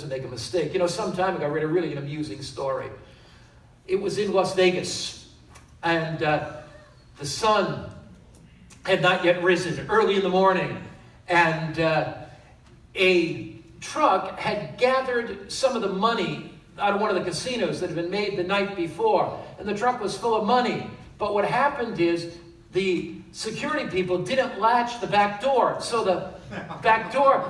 doesn't make a mistake. You know, some time ago I read a really amusing story. It was in Las Vegas, and the sun had not yet risen, early in the morning, and a truck had gathered some of the money out of one of the casinos that had been made the night before, and the truck was full of money. But what happened is the security people didn't latch the back door, so the back door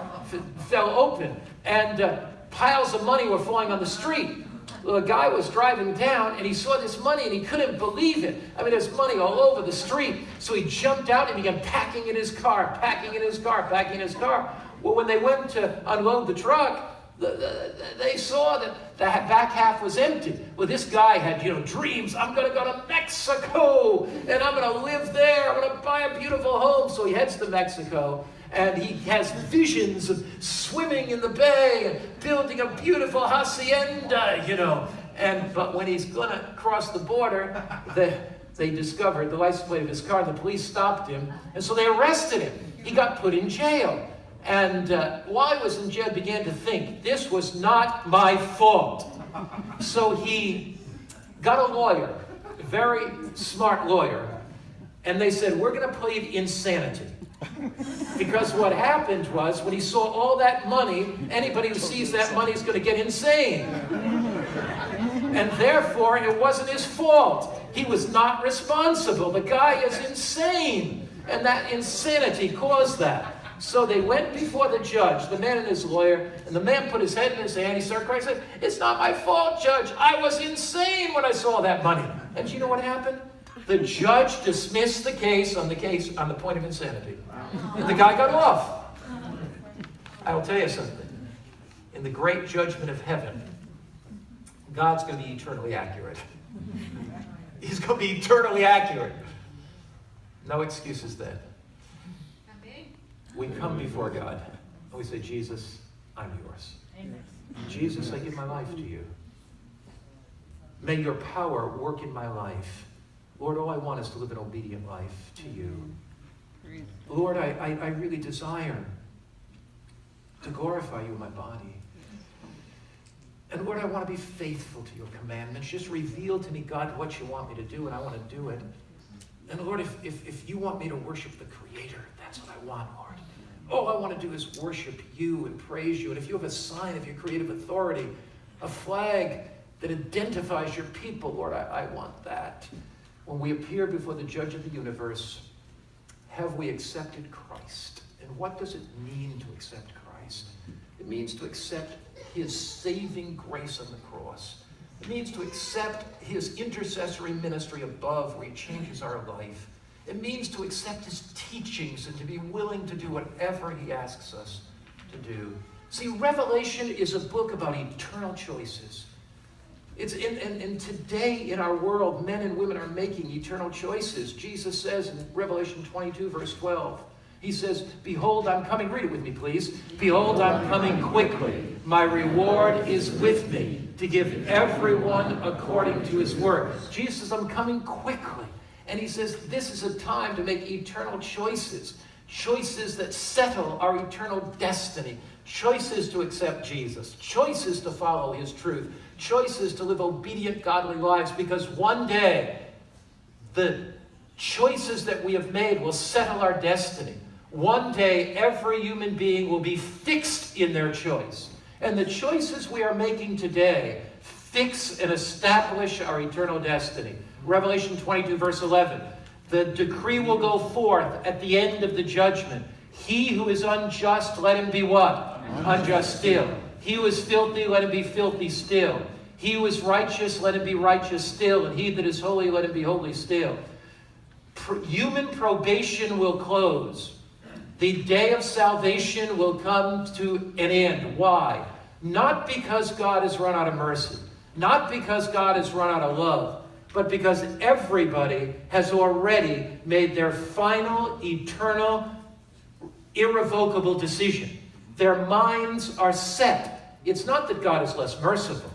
fell open, and piles of money were falling on the street. Well, a guy was driving down, and he saw this money, and he couldn't believe it. I mean, there's money all over the street. So he jumped out and began packing in his car, packing in his car, packing in his car. Well, when they went to unload the truck, they saw that the back half was empty. Well, this guy had, dreams. I'm going to go to Mexico, and I'm going to live there. I'm going to buy a beautiful home. So he heads to Mexico, and he has visions of swimming in the bay and building a beautiful hacienda, But when he's going to cross the border, they discovered the license plate of his car. The police stopped him, and so they arrested him. He got put in jail. And while he was in jail, began to think, this was not my fault. So he got a lawyer, a very smart lawyer, and they said, we're going to plead insanity. Because what happened was, when he saw all that money, anybody who sees that money is going to get insane. And therefore, it wasn't his fault. He was not responsible. The guy is insane. And that insanity caused that. So they went before the judge, the man and his lawyer, and the man put his head in his hand. He started crying. He said, it's not my fault, Judge. I was insane when I saw that money. And you know what happened? The judge dismissed the case on the point of insanity. And the guy got off. I will tell you something. In the great judgment of heaven, God's going to be eternally accurate. He's going to be eternally accurate. No excuses then. We come before God and we say, Jesus, I'm yours. Amen. Jesus, I give my life to you. May your power work in my life. Lord, all I want is to live an obedient life to you. Lord, I really desire to glorify you in my body. And Lord, I want to be faithful to your commandments. Just reveal to me, God, what you want me to do, and I want to do it. And Lord, if you want me to worship the Creator, that's what I want, Lord. All I want to do is worship you and praise you. And if you have a sign of your creative authority, a flag that identifies your people, Lord, I want that. When we appear before the judge of the universe, have we accepted Christ? And what does it mean to accept Christ? It means to accept his saving grace on the cross. It means to accept his intercessory ministry above, where he changes our life. It means to accept his teachings and to be willing to do whatever he asks us to do. See, Revelation is a book about eternal choices. And today in our world, men and women are making eternal choices. Jesus says in Revelation 22, verse 12, he says, behold, I'm coming. Read it with me, please. Behold, I'm coming quickly. My reward is with me to give everyone according to his work. Jesus says, I'm coming quickly. And he says, this is a time to make eternal choices. Choices that settle our eternal destiny. Choices to accept Jesus. Choices to follow his truth. Choices to live obedient, godly lives. Because one day, the choices that we have made will settle our destiny. One day, every human being will be fixed in their choice. And the choices we are making today fix and establish our eternal destiny. Revelation 22, verse 11. The decree will go forth at the end of the judgment. He who is unjust, let him be what? Unjust still. He who is filthy, let him be filthy still. He who is righteous, let him be righteous still. And he that is holy, let him be holy still. Human probation will close. The day of salvation will come to an end. Why? Not because God has run out of mercy. Not because God has run out of love. But because everybody has already made their final, eternal, irrevocable decision. Their minds are set. It's not that God is less merciful.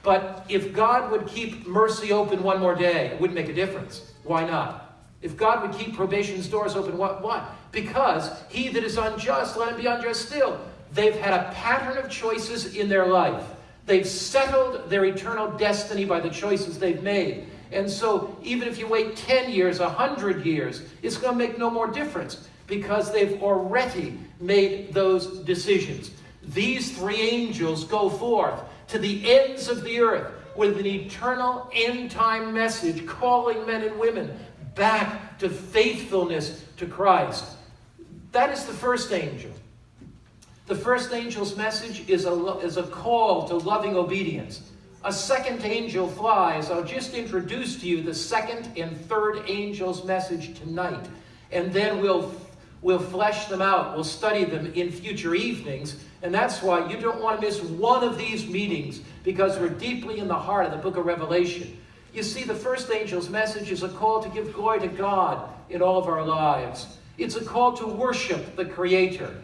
But if God would keep mercy open one more day, it wouldn't make a difference. Why not? If God would keep probation's doors open, why? Because he that is unjust, let him be unjust still. They've had a pattern of choices in their life. They've settled their eternal destiny by the choices they've made. And so even if you wait 10 years, 100 years, it's going to make no more difference because they've already made those decisions. These three angels go forth to the ends of the earth with an eternal end-time message calling men and women back to faithfulness to Christ. That is the first angel. The first angel's message is a call to loving obedience. A second angel flies. I'll just introduce to you the second and third angel's message tonight. And then we'll flesh them out. We'll study them in future evenings. And that's why you don't want to miss one of these meetings, because we're deeply in the heart of the book of Revelation. You see, the first angel's message is a call to give glory to God in all of our lives. It's a call to worship the Creator.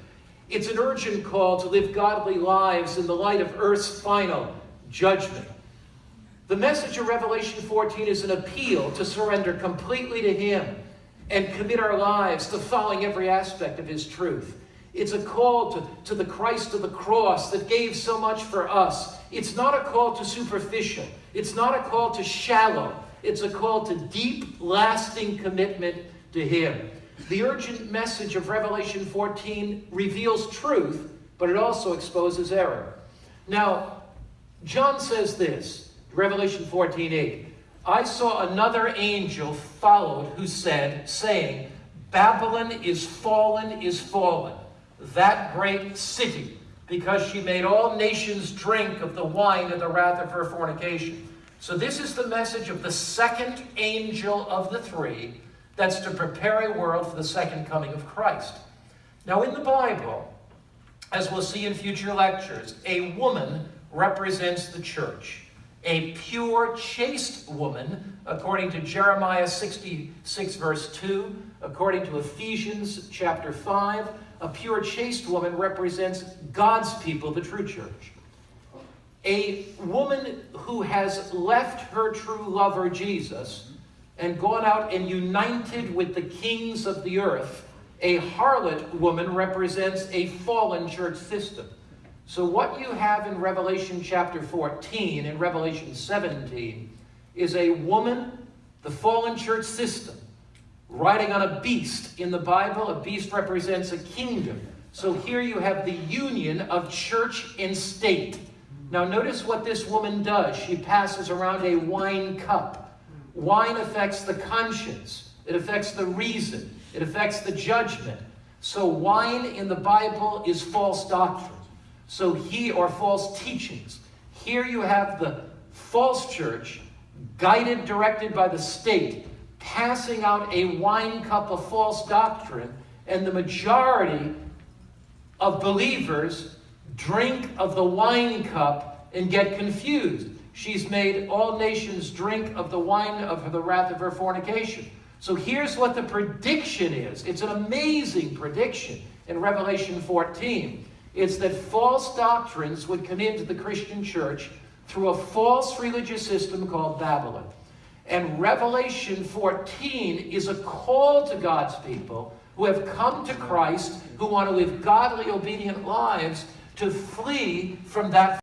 It's an urgent call to live godly lives in the light of earth's final judgment. The message of Revelation 14 is an appeal to surrender completely to Him and commit our lives to following every aspect of His truth. It's a call to the Christ of the cross that gave so much for us. It's not a call to superficial. It's not a call to shallow. It's a call to deep, lasting commitment to Him. The urgent message of Revelation 14 reveals truth, but it also exposes error. Now, John says this, Revelation 14:8, I saw another angel followed who said, saying, Babylon is fallen, that great city, because she made all nations drink of the wine of the wrath of her fornication. So this is the message of the second angel of the three that's to prepare a world for the second coming of Christ. Now in the Bible, as we'll see in future lectures, a woman represents the church. A pure, chaste woman, according to Jeremiah 66 verse 2, according to Ephesians chapter 5, a pure, chaste woman represents God's people, the true church. A woman who has left her true lover, Jesus, and gone out and united with the kings of the earth, a harlot woman represents a fallen church system. So what you have in Revelation chapter 14 and Revelation 17 is a woman, the fallen church system, riding on a beast. In the Bible, a beast represents a kingdom. So here you have the union of church and state. Now notice what this woman does. She passes around a wine cup. Wine affects the conscience. It affects the reason. It affects the judgment. So wine in the Bible is false doctrine. Or false teachings. Here you have the false church, guided, directed by the state, passing out a wine cup of false doctrine, and the majority of believers drink of the wine cup and get confused. She's made all nations drink of the wine of the wrath of her fornication. So here's what the prediction is. It's an amazing prediction in Revelation 14. It's that false doctrines would come into the Christian church through a false religious system called Babylon. And Revelation 14 is a call to God's people who have come to Christ, who want to live godly, obedient lives, to flee from that